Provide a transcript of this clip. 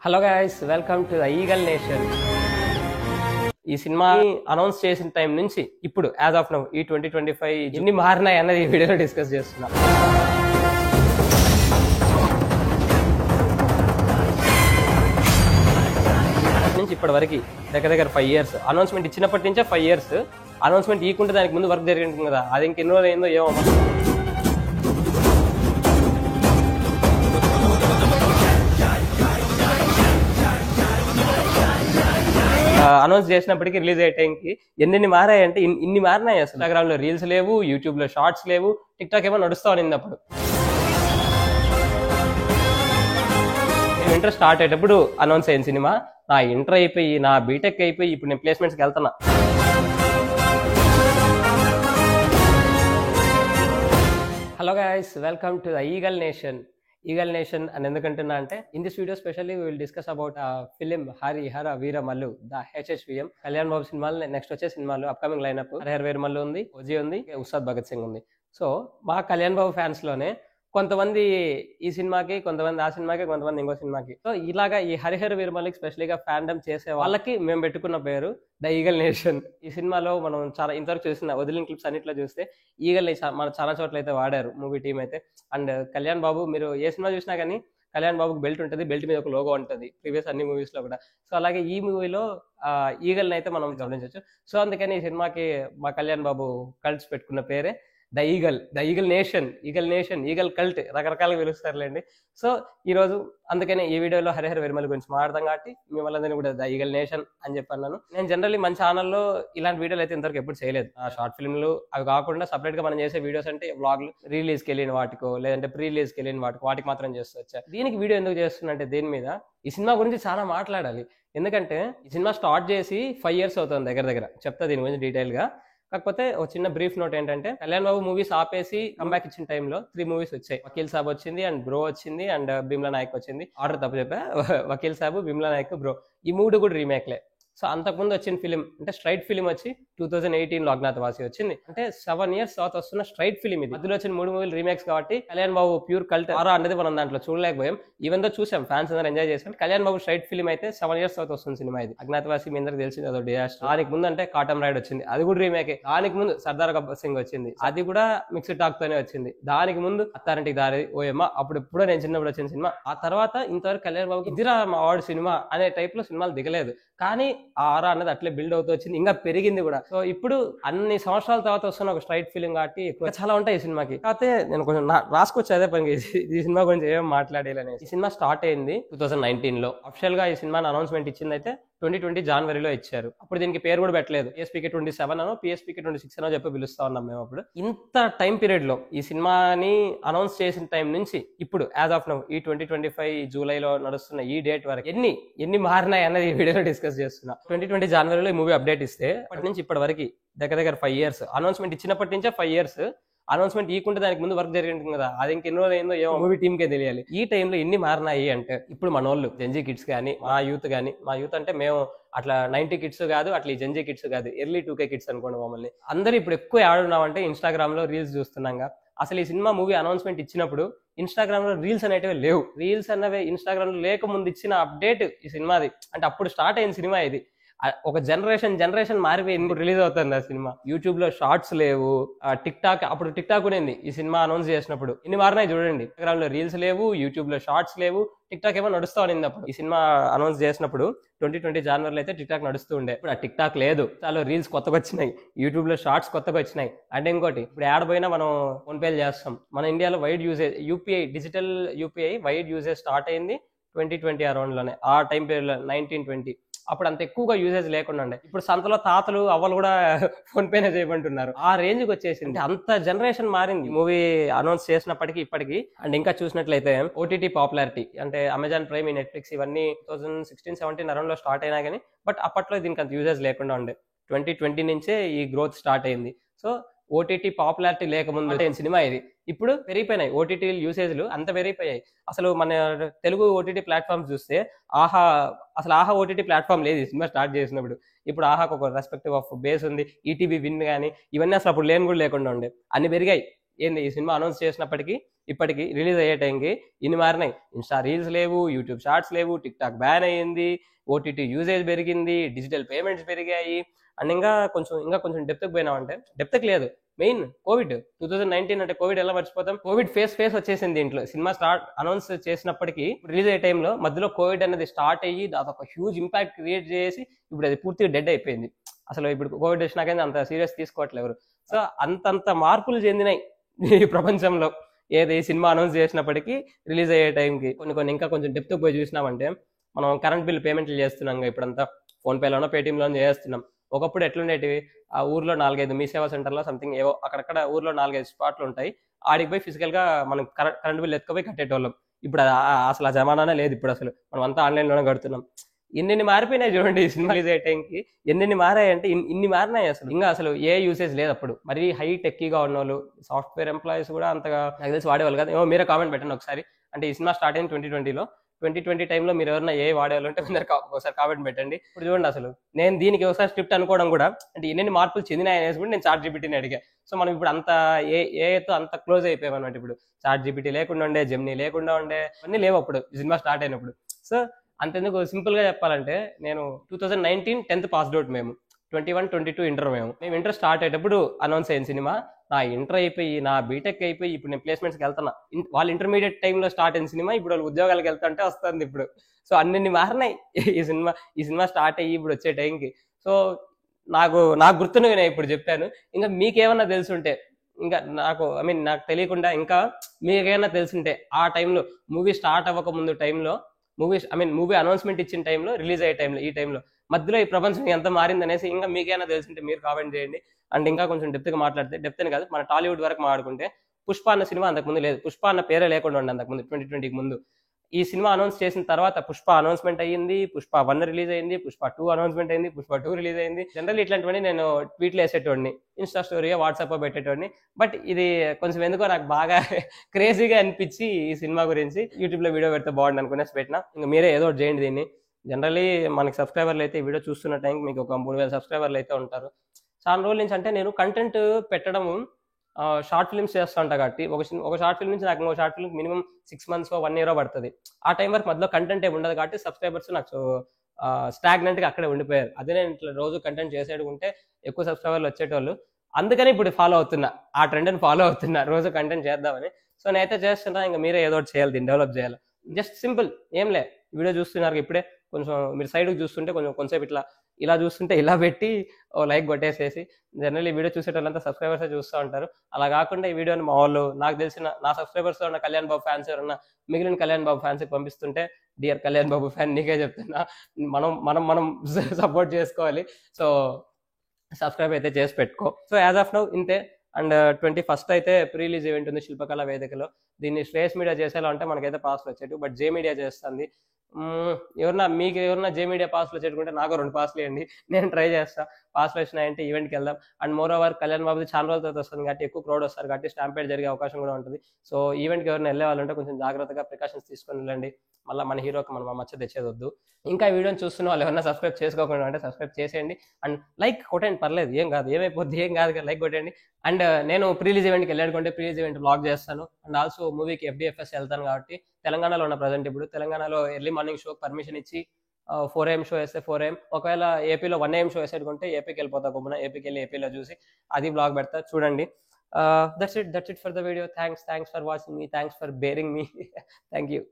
Hello guys, welcome to the Eagle nation. ఈ cinema announce చేసిన time నుంచి ఇప్పుడు యాజ్ ఆఫ్ నౌ ఈ 2025 ఎన్ని మారినాయి అన్నది ఈ వీడియోలో డిస్కస్ చేస్తున్నా. నుంచి ఇప్పటి వరకు దగ్గర 5 years అనౌన్స్మెంట్ ఇచ్చినప్పటి నుంచే 5 years అనౌన్స్మెంట్ ఇవ్వకుంటే దానికి ముందు వర్క్ జరిగింది కదా, అది ఇంకెన్ని రోజులు అయిందో ఏమో. అనౌన్స్ చేసినప్పటికీ రిలీజ్ అయ్యే టైంకి ఎన్ని మారాయంటే ఇన్ని మారినాయి. అసలు ఇన్స్టాగ్రామ్ లో రీల్స్ లేవు, యూట్యూబ్ లో షార్ట్స్ లేవు, టిక్ టాక్ ఏమో నడుస్తా ఉన్నింది అప్పుడు. నేను ఇంటర్ స్టార్ట్ అయ్యేటప్పుడు అనౌన్స్ అయిన సినిమా, నా ఇంటర్ అయిపోయి నా బీటెక్ అయిపోయి ఇప్పుడు నేను ప్లేస్మెంట్స్కి వెళ్తున్నా. Hello guys, welcome to the Eagle Nation. Eagle Nation అని ఎందుకంటున్నా అంటే, in this video specially we will discuss about film Harihara Veeramallu the HHVM. Kalyan Babu సినిమాలు నెక్స్ట్ వచ్చే సినిమాలు అప్కమింగ్ లైనప్ హరిహర వీరమల్లు ఉంది, ఓజీ ఉంది, ఉస్తాద్ భగత్ సింగ్ ఉంది. సో మా కళ్యాణ్ బాబు ఫ్యాన్స్ లోనే కొంతమంది ఈ సినిమాకి, కొంతమంది ఆ సినిమాకి, కొంతమంది ఇంకో సినిమాకి. సో ఇలాగా ఈ హరిహర వీరమల్లికి స్పెషల్గా ఫ్యాండమ్ చేసే వాళ్ళకి మేము పెట్టుకున్న పేరు ద ఈగల్ నేషన్. ఈ సినిమాలో మనం చాలా ఇంతవరకు చూసిన వదిలిన క్లిప్స్ అన్నిట్లో చూస్తే ఈగల్ మన చాలా చోట్ల అయితే వాడారు మూవీ టీం అయితే. అండ్ కళ్యాణ్ బాబు, మీరు ఏ సినిమా చూసినా కానీ కళ్యాణ్ బాబుకి బెల్ట్ ఉంటుంది, బెల్ట్ మీద ఒక లోగో ఉంటుంది ప్రీవియస్ అన్ని మూవీస్ లో కూడా. సో అలాగే ఈ మూవీలో ఈగల్ని అయితే మనం గమనించవచ్చు. సో అందుకని ఈ సినిమాకి మా కళ్యాణ్ బాబు కల్ట్స్ పెట్టుకున్న పేరే the Eagle Nation, eagle cult, రకరకాలుగా పిలుస్తారులేండి. సో ఈరోజు అందుకనే ఈ వీడియోలో హరిహర వీరమల్లి గురించి మాట్లాడదాం కాబట్టి మీ వాళ్ళందరినీ కూడా ద ఈగల్ నేషన్ అని చెప్పన్నాను. నేను జనరల్లీ మన ఛానల్లో ఇలాంటి వీడియోలు అయితే ఇంతవరకు ఎప్పుడు చేయలేదు. షార్ట్ ఫిల్మ్లు అవి కాకుండా సపరేట్ గా మనం చేసే వీడియోస్ అంటే వ్లాగ్లు, రిలీజ్కి వెళ్ళిన వాటికో లేదంటే ప్రీ రిలీజ్కి వెళ్ళిన వాటికి మాత్రం చేస్తూ వచ్చా. దీనికి వీడియో ఎందుకు చేస్తున్నంటే, దేని మీద ఈ సినిమా గురించి చాలా మాట్లాడాలి. ఎందుకంటే ఈ సినిమా స్టార్ట్ చేసి 5 years అవుతుంది దగ్గర. చెప్తా దీని గురించి డీటెయిల్ గా. కాకపోతే ఒక చిన్న బ్రీఫ్ నోట్ ఏంటంటే, కళ్యాణ్ బాబు మూవీస్ ఆపేసి కంబ్యాక్ ఇచ్చిన టైంలో 3 movies వచ్చాయి. వకీల్ సాబ్ వచ్చింది, అండ్ బ్రో వచ్చింది, అండ్ భీమ్లా నాయక్ వచ్చింది. ఆర్డర్ తప్పు చెప్పా, వకీల్ సాబ్, భీమ్లా నాయక్, బ్రో, ఈ 3 కూడా రీమేక్లే. సో అంతకుముందు వచ్చిన ఫిలిం అంటే స్ట్రైట్ ఫిలిం వచ్చి 2018లో అజ్ఞాతవాసి వచ్చింది. అంటే 7 years తర్వాత వస్తున్న స్ట్రైట్ ఫిలిం ఇది. మధ్యలో వచ్చిన 3 movies రీమేక్స్ కాబట్టి కళ్యాణ్ బాబు ప్యూర్ కల్ట్ ఆరా అనేది మనం దాంట్లో చూడలేకపోయాం. ఈవెన్ దో చూసాం, ఫ్యాన్స్ అందరూ ఎంజాయ్ చేసాం. కళ్యాణ్ బాబు స్ట్రైట్ ఫిలిం అయితే 7 years తర్వాత వస్తుంది సినిమా ఇది. అజ్ఞాతవాసి మీ అందరికి తెలిసింది, అదో డిజాస్టర్. దానికి ముందు అంటే కాటం రైడ్ వచ్చింది, అది కూడా రీమేకే. దానికి ముందు సర్దార్ గబ్బర్ సింగ్ వచ్చింది, అది కూడా మిక్స్డ్ టాక్ తోనే వచ్చింది. దానికి ముందు అత్తారింటికి దారి ఓయమ్మ, అప్పుడు ఎప్పుడో నేను చిన్నప్పుడు వచ్చిన సినిమా. ఆ తర్వాత ఇంతవరకు కళ్యాణ్ బాబుకి ఇదిరా మా వాడు సినిమా అనే టైప్ లో సినిమాలు దిగలేదు. కానీ ఆ ఆరా అన్నది అట్లే బిల్డ్ అవుతూ వచ్చింది, ఇంకా పెరిగింది కూడా. సో ఇప్పుడు అన్ని సంవత్సరాల తర్వాత వస్తున్న ఒక స్ట్రైట్ ఫిలిం కాబట్టి ఎక్కువ చాలా ఉంటాయి ఈ సినిమాకి. కాకపోతే నేను కొంచెం రాసుకొచ్చి అదే పని ఈ సినిమా గురించి ఏం మాట్లాడేయాలని. ఈ సినిమా స్టార్ట్ అయింది 2019లో. అఫిషియల్ గా ఈ సినిమాని అనౌన్స్మెంట్ ఇచ్చింది అయితే 2020 జనవరిలో ఇచ్చారు. అప్పుడు దీనికి పేరు కూడా పెట్టలేదు. PSPK 27 అనో PSPK 26 అనో చెప్పి పిలుస్తా ఉన్నాం మేము అప్పుడు. ఇంత టైం పీరియడ్ లో ఈ సినిమాని అనౌన్స్ చేసిన టైం నుంచి ఇప్పుడు యాజ్ ఆఫ్ నౌ ఈ 2025 జూలైలో నడుస్తున్న ఈ డేట్ వరకు ఎన్ని మారినాయి అన్నది ఈ వీడియోలో డిస్కస్ చేస్తున్నా. 2020 జనవరిలో ఈ మూవీ అప్డేట్ ఇస్తే అప్పటి నుంచి ఇప్పటి వరకు దగ్గర 5 years అనౌన్స్మెంట్ ఇచ్చినప్పటి నుంచే 5 years అనౌన్స్మెంట్ ఇవ్వకుంటే దానికి ముందు వర్క్ జరిగింది కదా, అది ఇంకెన్ని రోజులు అయిందో ఏమో మూవీ టీమ్కే తెలియాలి. ఈ టైంలో ఎన్ని మారినాయి అంటే, ఇప్పుడు మన వాళ్ళు జెన్జీ కిడ్స్ కానీ, మా యూత్ అంటే మేము అట్లా 90 kids కాదు, అట్లా ఈ జెన్జీ కిడ్స్ కాదు, ఎర్లీ 2K kids అనుకోండి మమ్మల్ని. అందరూ ఇప్పుడు ఎక్కువ ఆడున్నామంటే ఇన్స్టాగ్రామ్ లో రీల్స్ చూస్తున్నాగా. అసలు ఈ సినిమా మూవీ అనౌన్స్మెంట్ ఇచ్చినప్పుడు ఇన్స్టాగ్రామ్ లో రీల్స్ అనేటివి లేవు. రీల్స్ అన్నవి ఇన్స్టాగ్రామ్ లో లేకముందు ఇచ్చిన అప్డేట్ ఈ సినిమాది. అంటే అప్పుడు స్టార్ట్ అయిన సినిమా ఇది. ఒక జనరేషన్ మారిపోయి రిలీజ్ అవుతుంది ఆ సినిమా. యూట్యూబ్ లో షార్ట్స్ లేవు, టిక్ టాక్, అప్పుడు టిక్ టాక్ ఉంది ఈ సినిమా అనౌన్స్ చేసినప్పుడు. ఇన్ని మారినాయి చూడండి. ఇన్స్టాగ్రామ్ లో రీల్స్ లేవు, యూట్యూబ్ లో షార్ట్స్ లేవు, టిక్ టాక్ ఏమో నడుస్తా ఉన్నింది అప్పుడు. ఈ సినిమా అనౌన్స్ చేసినప్పుడు 2020 జనవరిలో అయితే టిక్ టాక్ నడుస్తూ ఉండే. ఇప్పుడు ఆ టిక్ టాక్ లేదు, చాలా రీల్స్ కొత్తగా వచ్చినాయి, యూట్యూబ్ లో షార్ట్స్ కొత్తగా వచ్చినాయి. అంటే ఇంకోటి, ఇప్పుడు యాడ్ పోయినా మనం ఫోన్ పేలు చేస్తాం. మన ఇండియాలో wide usage UPI, digital UPI wide usage start అయింది 2020 అరౌండ్ లోనే. ఆ టైం పీరియడ్ లో 1920 అప్పుడు అంత ఎక్కువగా యూజేజ్ లేకుండా ఉండే. ఇప్పుడు సంతలో తాతలు అవ్వలు కూడా ఫోన్ పేనే చేయమంటున్నారు. ఆ రేంజ్కి వచ్చేసింది. అంత జనరేషన్ మారింది మూవీ అనౌన్స్ చేసినప్పటికీ ఇప్పటికీ. అండ్ ఇంకా చూసినట్లయితే OTT పాపులారిటీ అంటే అమెజాన్ ప్రైమ్, నెట్ఫ్లిక్స్ ఇవన్నీ 2016-17 అరౌండ్ లో స్టార్ట్ అయినా కానీ, బట్ అప్పట్లో దీనికి అంత యూజేజ్ లేకుండా ఉండే. 2020 నుంచే ఈ గ్రోత్ స్టార్ట్ అయింది. సో OTT పాపులారిటీ లేకముందు సినిమా ఇది. ఇప్పుడు పెరిగిపోయినాయి OTT యూసేజ్లు, అంత పెరిగిపోయాయి. అసలు మన తెలుగు OTT ప్లాట్ఫామ్స్ చూస్తే ఆహా OTT ప్లాట్ఫామ్ లేదు ఈ సినిమా స్టార్ట్ చేసినప్పుడు. ఇప్పుడు ఆహాకు ఒక రెస్పెక్టివ్ ఆఫ్ బేస్ ఉంది. ఈటీవీ విన్ కానీ ఇవన్నీ అసలు అప్పుడు లేని కూడా లేకుండా ఉండే. అన్ని పెరిగాయి. ఏంది ఈ సినిమా అనౌన్స్ చేసినప్పటికీ ఇప్పటికి రిలీజ్ అయ్యే టైంకి ఇన్ని మారినాయి. ఇన్స్టా రీల్స్ లేవు, యూట్యూబ్ షార్ట్స్ లేవు, టిక్ టాక్ బ్యాన్ అయ్యింది, ఓటీటీ యూజేజ్ పెరిగింది, డిజిటల్ పేమెంట్స్ పెరిగాయి. అండ్ ఇంకా కొంచెం డెప్త్కి పోయినామంటే డెప్త్కి లేదు, మెయిన్ కోవిడ్ 2019 అంటే కోవిడ్ ఎలా మర్చిపోతాం. కోవిడ్ ఫేస్ వచ్చేసింది ఇంట్లో. సినిమా అనౌన్స్ చేసినప్పటికీ రిలీజ్ అయ్యే టైంలో మధ్యలో కోవిడ్ అనేది స్టార్ట్ అయ్యి అదొక హ్యూజ్ ఇంపాక్ట్ క్రియేట్ చేసి ఇప్పుడు అది పూర్తిగా డెడ్ అయిపోయింది. అసలు ఇప్పుడు కోవిడ్ వచ్చినాకైనా అంత సీరియస్ తీసుకోవట్లేదు ఎవరు. సో అంతంత మార్పులు చెందినాయి ఈ ప్రపంచంలో ఏది సినిమా అనౌన్స్ చేసినప్పటికీ రిలీజ్ అయ్యే టైంకి. కొన్ని ఇంకా కొంచెం డెప్త్ పోయి చూసినామంటే మనం కరెంట్ బిల్ పేమెంట్లు చేస్తున్నాం ఇప్పుడంతా ఫోన్పేలోనో పేటీఎంలోనో చేస్తున్నాం. ఒకప్పుడు ఎట్లుండేటివి, ఆ ఊర్లో 4-5 మీ సేవా సెంటర్లో సంథింగ్ ఏవో అక్కడక్కడ ఊర్లో 4-5 స్పాట్లు ఉంటాయి, ఆడికి పోయి ఫిజికల్గా మనం కరెంట్ బిల్ ఎత్తుకుపోయి కట్టేటోళ్ళం. ఇప్పుడు అసలు ఆ జమానానే లేదు. ఇప్పుడు అసలు మనం అంతా ఆన్లైన్లోనే కడుతున్నాం. ఎన్ని మారిపోయినాయి చూడండి ఈ సినిమా రిలీజ్ అయ్యే టైంకి. ఎన్ని మారాయంటే ఇన్ని మారినాయి. అసలు ఏ యూసేజ్ లేదు అప్పుడు. మరీ హై టెక్కీగా ఉన్న వాళ్ళు సాఫ్ట్వేర్ ఎంప్లాయీస్ కూడా అంతగా నాకు తెలిసి వాడేవాళ్ళు కదా. ఏమో మీరే కామెంట్ పెట్టండి ఒకసారి. అంటే ఈ సినిమా స్టార్ట్ అయింది 2020 టైంలో మీరు ఎవరైనా ఏ వాడేవాళ్ళు ఉంటే మీరు ఒకసారి కామెంట్ పెట్టండి. ఇప్పుడు చూడండి, అసలు నేను దీనికి ఒకసారి స్క్రిప్ట్ అనుకోవడం కూడా అంటే ఎన్ని మార్పులు చెందినాయి అనేసి కూడా నేను చాట్ జీపీటీని అడిగా. సో మనం ఇప్పుడు అంత ఏతో అంత క్లోజ్ అయిపోయాం అనమాట. ఇప్పుడు చాట్ జీపీటీ లేకుండా ఉండే, జెమినీ లేకుండా ఉండే, అన్నీ లేవు అప్పుడు సినిమా స్టార్ట్ అయినప్పుడు. సో అంతెందుకు, సింపుల్గా చెప్పాలంటే నేను 2019 10th పాస్డ్ అవుట్, మేము 21-22 ఇంటర్. మేము ఇంటర్ స్టార్ట్ అయ్యేటప్పుడు అనౌన్స్ అయిన సినిమా. నా ఇంటర్ అయిపోయి నా బీటెక్ అయిపోయి ఇప్పుడు నేను ప్లేస్మెంట్స్కి వెళ్తున్నా. వాళ్ళు ఇంటర్మీడియట్ టైంలో స్టార్ట్ అయిన సినిమా ఇప్పుడు వాళ్ళు ఉద్యోగాలకు వెళ్తుంటే వస్తుంది ఇప్పుడు. సో అన్ని మారినాయి ఈ సినిమా స్టార్ట్ అయ్యి ఇప్పుడు వచ్చే టైంకి. సో నాకు గుర్తున్నవి నేను ఇప్పుడు చెప్పాను. ఇంకా మీకేమన్నా తెలుసుంటే, ఇంకా నాకు తెలియకుండా ఇంకా మీకేమైనా తెలుసుంటే, ఆ టైంలో మూవీ స్టార్ట్ అవ్వక ముందు టైంలో, మూవీ అనౌన్స్మెంట్ ఇచ్చిన టైంలో, రిలీజ్ అయ్యే టైంలో, ఈ టైంలో మధ్యలో ఈ ప్రపంచం ఎంత మారింది అనేసి ఇంకా మీకైనా తెలుసుంటే మీరు కామెంట్ చేయండి. అండ్ ఇంకా కొంచెం డెప్త్గా మాట్లాడితే, డెప్త్ అని కాదు, మన టాలీవుడ్ వరకు మాట్లాడుకుంటే, పుష్ప అన్న సినిమా అంతకుముందు లేదు. పుష్ప అన్న పేరే లేకుండా ఉండే అంతకుముందు 2020కి ముందు. ఈ సినిమా అనౌన్స్ చేసిన తర్వాత పుష్ప అనౌన్స్మెంట్ అయ్యింది, పుష్ప 1 రిలీజ్ అయింది, పుష్ప 2 అనౌన్స్మెంట్ అయింది, పుష్ప 2 రిలీజ్ అయింది. జనరల్ ఇట్లాంటివన్నీ నేను ట్వీట్లు వేసేటోడిని, ఇన్స్టా స్టోరీ, వాట్సాప్ పెట్టేటోడిని. బట్ ఇది కొంచెం ఎందుకో నాకు బాగా క్రేజీగా అనిపించి ఈ సినిమా గురించి యూట్యూబ్లో వీడియో పెడితే బాగుంది అనుకునేసి పెట్టినా. ఇంకా మీరే ఏదో ఒకటి చేయండి దీన్ని. జనరల్లీ మనకి సబ్స్క్రైబర్లు అయితే ఈ వీడియో చూస్తున్న టైంకి మీకు ఒక 3000 సబ్స్క్రైబర్లు అయితే ఉంటారు. చాలా రోజుల నుంచి అంటే నేను కంటెంట్ పెట్టడము షార్ట్ ఫిల్మ్స్ చేస్తూ ఉంటా కాబట్టి ఒక షార్ట్ ఫిల్మ్ నుంచి నాకు ఇంకో short film minimum 6 months 1 year పడుతుంది. ఆ టైం వరకు మధ్యలో కంటెంట్ ఏమి ఉండదు కాబట్టి సబ్స్క్రైబర్స్ నాకు స్టాగ్నెంట్గా అక్కడే ఉండిపోయారు. అదే నేను ఇట్లా రోజు కంటెంట్ చేసేడుకుంటే ఎక్కువ సబ్స్క్రైబర్లు వచ్చేటోళ్ళు. అందుకని ఇప్పుడు ఫాలో అవుతున్నా, ఆ ట్రెండ్ని ఫాలో అవుతున్నా, రోజు కంటెంట్ చేద్దామని. సో నేనైతే చేస్తున్నా, ఇంకా మీరే ఏదో ఒకటి చేయాలి, దీన్ని డెవలప్ చేయాలి. జస్ట్ సింపుల్, ఏం లే, వీడియో చూస్తున్నారు ఇప్పుడే కొంచెం మీరు సైడ్కి చూస్తుంటే కొంచెంసేపు ఇలా చూస్తుంటే ఇలా పెట్టి ఓ లైక్ కొట్టేసేసి, జనరల్లీ వీడియో చూసేటోళ్ళంతా సబ్స్క్రైబర్సే చూస్తూ ఉంటారు. అలా కాకుండా ఈ వీడియోని మా వాళ్ళు, నాకు తెలిసిన నా సబ్స్క్రైబర్స్లో ఉన్న కళ్యాణ్ బాబు ఫ్యాన్స్ ఎవరన్నా మిగిలిన కళ్యాణ్ బాబు ఫ్యాన్స్కి పంపిస్తుంటే, డియర్ కళ్యాణ్ బాబు ఫ్యాన్ నీకే చెప్తున్నా, మనం సపోర్ట్ చేసుకోవాలి. సో సబ్స్క్రైబ్ అయితే చేసి పెట్టుకో. సో యాజ్ ఆఫ్ నౌ ఇంతే. అండ్ 21st అయితే ప్రీ రిలీజ్ ఈవెంట్ ఉంది శిల్పకళా వేదికలో. దీన్ని శ్రేయస్ మీడియా చేసేలా ఉంటే మనకైతే పాస్లు వచ్చేవి, బట్ జే మీడియా చేస్తుంది. మీకు ఎవరన్నా జే మీడియా పాస్లు వచ్చేటుకుంటే నాకు 2 పాస్లు ఇవ్వండి, నేను ట్రై చేస్తా. పాస్లు వచ్చినాయంటే ఈవెంట్కి వెళ్దాం. అండ్ మోర్ ఓవర్ కళ్యాణ్ బాబుది చాలా రోజుల తర్వాత వస్తుంది కాబట్టి ఎక్కువ క్రౌడ్ వస్తారు కాబట్టి స్టాంపేడ్ జరిగే అవకాశం కూడా ఉంటుంది. సో ఈవెంట్కి ఎవరైనా వెళ్ళే వాళ్ళంటే కొంచెం జాగ్రత్తగా ప్రికాషన్స్ తీసుకొని వెళ్ళండి. మళ్ళీ మన హీరోకి మనం మచ్చ తెచ్చేది వద్దు. ఇంకా ఈ వీడియోని చూస్తున్న వాళ్ళు ఎవరైనా సబ్స్క్రైబ్ చేసుకోకుండా అంటే సబ్స్క్రైబ్ చేసేయండి. అండ్ లైక్ కొట్టండి, పర్లేదు, ఏం కాదు, ఏమైపోద్ది, ఏం కాదు, లైక్ కొట్టండి. అండ్ నేను ప్రీ రిలీజ్ ఈవెంట్కి వెళ్ళాడుకుంటే ప్రీ రిలీజ్ ఈవెంట్ బ్లాగ్ చేస్తాను. అండ్ ఆల్సో మూవీకి FDFS వెళ్తాను కాబట్టి తెలంగాణలో ఉన్న ప్రజెంట్. ఇప్పుడు తెలంగాణలో ఎర్లీ మార్నింగ్ షో పర్మిషన్ ఇచ్చి 4 AM షో వేస్తే 4 AM, ఒకవేళ ఏపీలో 1 AM షో వేసేటుకుంటే ఏపీకి వెళ్ళిపోతా. గమ్మున ఏపీకి వెళ్ళి ఏపీలో చూసి అది బ్లాగ్ పెడతా, చూడండి. That's it for the video. Thanks for watching me, thanks for bearing me. Thank you.